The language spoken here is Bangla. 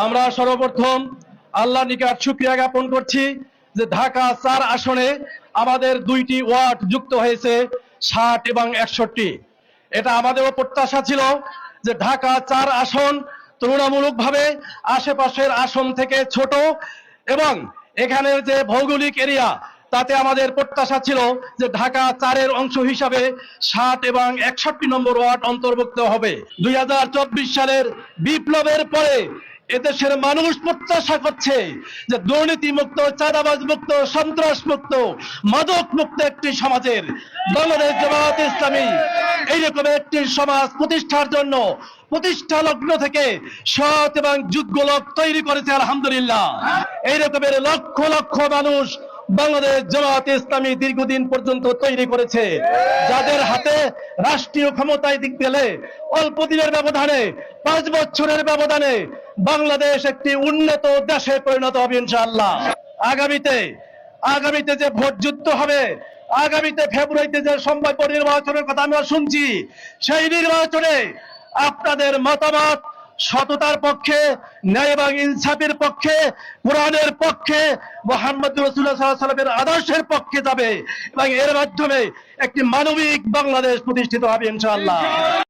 আমরা সর্বপ্রথম আল্লাহ নিকট শুকরিয়া জ্ঞাপন করছি যে ঢাকা ৪ আসনে আমাদের ২টি ওয়ার্ড যুক্ত হয়েছে ৬০ এবং ৬১। এটা আমাদেরও প্রত্যাশা ছিল যে ঢাকা ৪ আসন তুলনামূলকভাবে আশেপাশের আসন থেকে ছোট এবং এখানের যে ভৌগোলিক এরিয়া তাতে আমাদের প্রত্যাশা ছিল যে ঢাকা ৪-এর অংশ হিসাবে ৬০ এবং ৬১ নম্বর ওয়ার্ড অন্তর্ভুক্ত হবে। ২০২৪ সালের বিপ্লবের পরে এদেশের মানুষ প্রত্যাশা করছে যে দুর্নীতি মুক্ত, চাঁদাবাজ মুক্ত, সন্ত্রাস মুক্ত, মাদক মুক্ত একটি সমাজের বাংলাদেশ জামায়াতে ইসলামী এইরকম একটি সমাজ প্রতিষ্ঠার জন্য প্রতিষ্ঠা লগ্ন থেকে সৎ এবং যোগ্য লোক তৈরি করেছে আলহামদুলিল্লাহ। এইরকমের লক্ষ লক্ষ মানুষ বাংলাদেশ জামায়াতে ইসলামী দীর্ঘদিন পর্যন্ত তৈরি করেছে, যাদের হাতে রাষ্ট্রীয় ক্ষমতায় দিক গেলে অল্প দিনের ব্যবধানে ৫ বছরের ব্যবধানে বাংলাদেশ একটি উন্নত দেশে পরিণত হবে ইনশাআল্লাহ। আগামীতে যে ভোট যুদ্ধ হবে, আগামীতে ফেব্রুয়ারিতে যে সম্ভাব্য নির্বাচনের কথা আমরা শুনছি, সেই নির্বাচনে আপনাদের মতামত সততার পক্ষে, ন্যায় এবং ইনসাফের পক্ষে, কোরআনের পক্ষে, মুহাম্মদ রাসূলুল্লাহ সাল্লাল্লাহু আলাইহি ওয়াসাল্লামের আদর্শের পক্ষে যাবে এবং এর মাধ্যমে একটি মানবিক বাংলাদেশ প্রতিষ্ঠিত হবে ইনশাআল্লাহ।